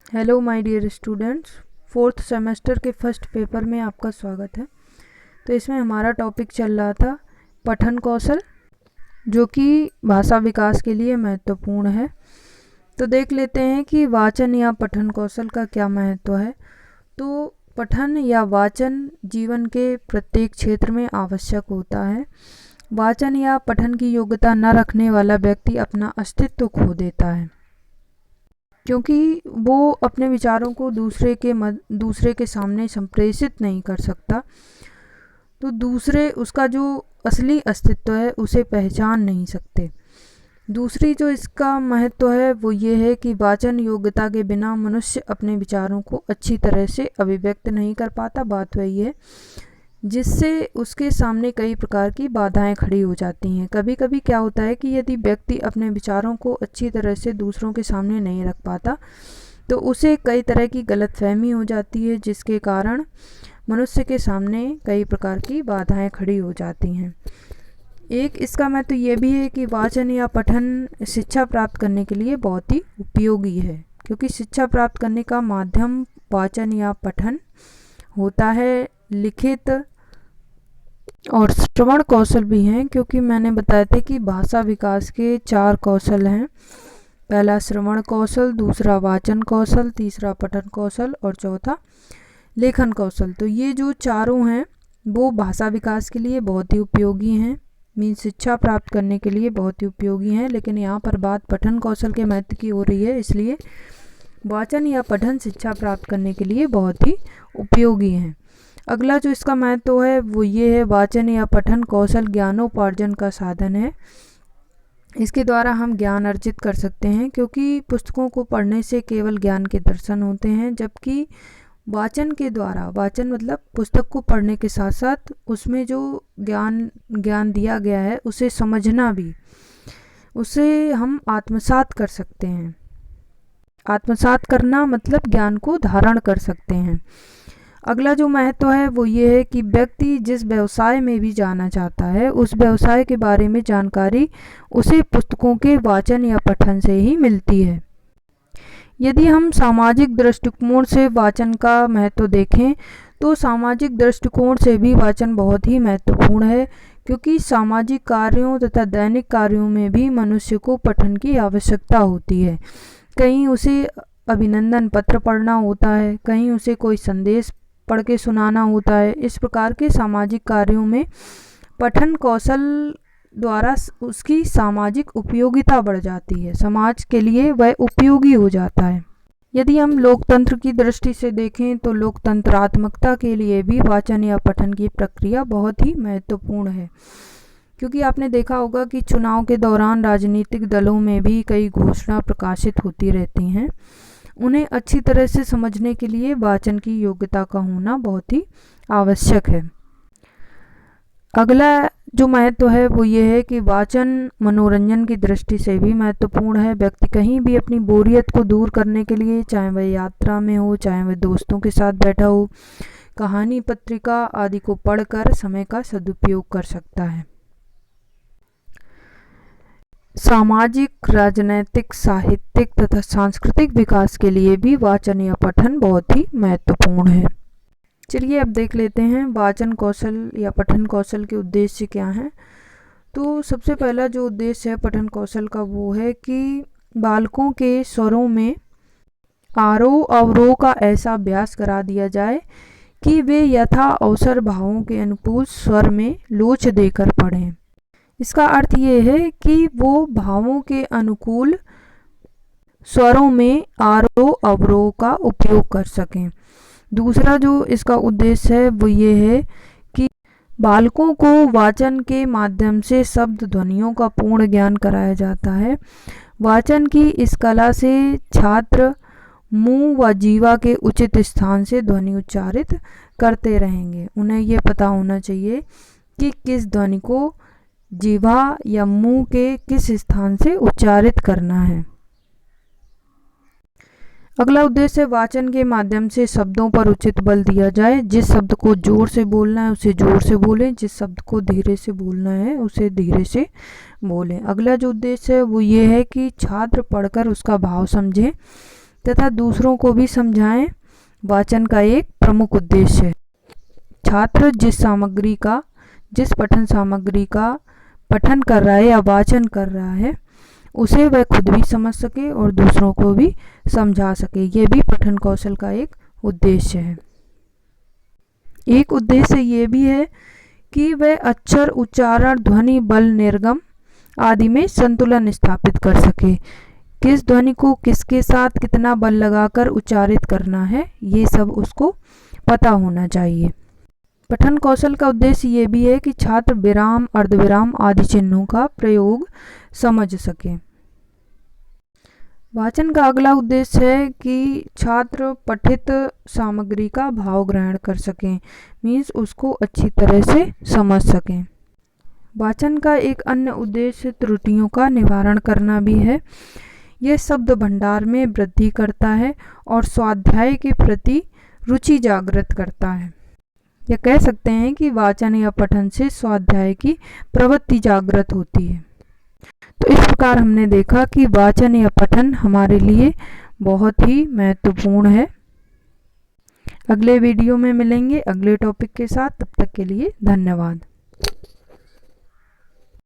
Hello my dear students, fourth semester के first paper में आपका स्वागत है। तो इसमें हमारा टॉपिक चल रहा था पठन कौशल, जो कि भाषा विकास के लिए महत्वपूर्ण है। तो देख लेते हैं कि वाचन या पठन कौशल का क्या महत्व है। तो पठन या वाचन जीवन के प्रत्येक क्षेत्र में आवश्यक होता है। वाचन या पठन की योग्यता न रखने वाला व्यक्ति अपना अस्तित्व खो देता है, क्योंकि वो अपने विचारों को दूसरे के सामने संप्रेषित नहीं कर सकता। तो दूसरे उसका जो असली अस्तित्व है उसे पहचान नहीं सकते। दूसरी जो इसका महत्व है वो ये है कि वाचन योग्यता के बिना मनुष्य अपने विचारों को अच्छी तरह से अभिव्यक्त नहीं कर पाता। बात वही है, जिससे उसके सामने कई प्रकार की बाधाएं खड़ी हो जाती हैं। कभी कभी क्या होता है कि यदि व्यक्ति अपने विचारों को अच्छी तरह से दूसरों के सामने नहीं रख पाता तो उसे कई तरह की गलतफहमी हो जाती है, जिसके कारण मनुष्य के सामने कई प्रकार की बाधाएं खड़ी हो जाती हैं। एक इसका महत्व ये भी है कि वाचन या पठन शिक्षा प्राप्त करने के लिए बहुत ही उपयोगी है, क्योंकि शिक्षा प्राप्त करने का माध्यम वाचन या पठन होता है। लिखित और श्रवण कौशल भी हैं, क्योंकि मैंने बताया था कि भाषा विकास के 4 कौशल हैं। पहला श्रवण कौशल, दूसरा वाचन कौशल, तीसरा पठन कौशल और चौथा लेखन कौशल। तो ये जो चारों हैं वो भाषा विकास के लिए बहुत ही उपयोगी हैं, मीन्स शिक्षा प्राप्त करने के लिए बहुत ही उपयोगी हैं। लेकिन यहाँ पर बात पठन कौशल के महत्व की हो रही है, इसलिए वाचन या पठन शिक्षा प्राप्त करने के लिए बहुत ही उपयोगी हैं। अगला जो इसका महत्व है वो ये है, वाचन या पठन कौशल ज्ञानोपार्जन का साधन है। इसके द्वारा हम ज्ञान अर्जित कर सकते हैं, क्योंकि पुस्तकों को पढ़ने से केवल ज्ञान के दर्शन होते हैं, जबकि वाचन के द्वारा, वाचन मतलब पुस्तक को पढ़ने के साथ साथ उसमें जो ज्ञान दिया गया है उसे समझना भी, उसे हम आत्मसात कर सकते हैं। आत्मसात करना मतलब ज्ञान को धारण कर सकते हैं। अगला जो महत्व है वो ये है कि व्यक्ति जिस व्यवसाय में भी जाना चाहता है उस व्यवसाय के बारे में जानकारी उसे पुस्तकों के वाचन या पठन से ही मिलती है। यदि हम सामाजिक दृष्टिकोण से वाचन का महत्व देखें तो सामाजिक दृष्टिकोण से भी वाचन बहुत ही महत्वपूर्ण है, क्योंकि सामाजिक कार्यों तथा दैनिक कार्यों में भी मनुष्य को पठन की आवश्यकता होती है। कहीं उसे अभिनंदन पत्र पढ़ना होता है, कहीं उसे कोई संदेश पढ़ के सुनाना होता है। इस प्रकार के सामाजिक कार्यों में पठन कौशल द्वारा उसकी सामाजिक उपयोगिता बढ़ जाती है, समाज के लिए वह उपयोगी हो जाता है। यदि हम लोकतंत्र की दृष्टि से देखें तो लोकतंत्रात्मकता के लिए भी वाचन या पठन की प्रक्रिया बहुत ही महत्वपूर्ण है, क्योंकि आपने देखा होगा कि चुनाव के दौरान राजनीतिक दलों में भी कई घोषणा प्रकाशित होती रहती हैं। उन्हें अच्छी तरह से समझने के लिए वाचन की योग्यता का होना बहुत ही आवश्यक है। अगला जो महत्व है वो ये है कि वाचन मनोरंजन की दृष्टि से भी महत्वपूर्ण है। व्यक्ति कहीं भी अपनी बोरियत को दूर करने के लिए, चाहे वह यात्रा में हो, चाहे वह दोस्तों के साथ बैठा हो, कहानी, पत्रिका आदि को पढ़कर समय का सदुपयोग कर सकता है। सामाजिक, राजनैतिक, साहित्यिक तथा सांस्कृतिक विकास के लिए भी वाचन या पठन बहुत ही महत्वपूर्ण है। चलिए अब देख लेते हैं वाचन कौशल या पठन कौशल के उद्देश्य क्या हैं। तो सबसे पहला जो उद्देश्य है पठन कौशल का वो है कि बालकों के स्वरों में आरोह अवरोह का ऐसा अभ्यास करा दिया जाए कि वे यथा अवसर भावों के अनुकूल स्वर में लोच देकर पढ़ें। इसका अर्थ ये है कि वो भावों के अनुकूल स्वरों में आरोह अवरोह का उपयोग कर सकें। दूसरा जो इसका उद्देश्य है वो ये है कि बालकों को वाचन के माध्यम से शब्द ध्वनियों का पूर्ण ज्ञान कराया जाता है। वाचन की इस कला से छात्र मुंह व जीवा के उचित स्थान से ध्वनि उच्चारित करते रहेंगे। उन्हें ये पता होना चाहिए कि किस ध्वनि को जीवा या मुंह के किस स्थान से उच्चारित करना है। अगला उद्देश्य वाचन के माध्यम से शब्दों पर उचित बल दिया जाए। जिस शब्द को जोर से बोलना है उसे जोर से बोलें, जिस शब्द को धीरे से बोलना है उसे धीरे से बोलें। अगला जो उद्देश्य है वो ये है कि छात्र पढ़कर उसका भाव समझें तथा दूसरों को भी समझाएं वाचन का एक प्रमुख उद्देश्य है। छात्र जिस पठन सामग्री का पठन कर रहा है या वाचन कर रहा है उसे वह खुद भी समझ सके और दूसरों को भी समझा सके, ये भी पठन कौशल का एक उद्देश्य है। एक उद्देश्य ये भी है कि वह अक्षर, उच्चारण, ध्वनि, बल, निर्गम आदि में संतुलन स्थापित कर सके। किस ध्वनि को किसके साथ कितना बल लगाकर उच्चारित करना है, ये सब उसको पता होना चाहिए। पठन कौशल का उद्देश्य ये भी है कि छात्र विराम, अर्धविराम आदि चिन्हों का प्रयोग समझ सके। वाचन का अगला उद्देश्य है कि छात्र पठित सामग्री का भाव ग्रहण कर सकें, मीन्स उसको अच्छी तरह से समझ सकें। वाचन का एक अन्य उद्देश्य त्रुटियों का निवारण करना भी है। यह शब्द भंडार में वृद्धि करता है और स्वाध्याय के प्रति रुचि जागृत करता है। या कह सकते हैं कि वाचन या पठन से स्वाध्याय की प्रवृत्ति जागृत होती है। तो इस प्रकार हमने देखा कि वाचन या पठन हमारे लिए बहुत ही महत्वपूर्ण है। अगले वीडियो में मिलेंगे अगले टॉपिक के साथ, तब तक के लिए धन्यवाद।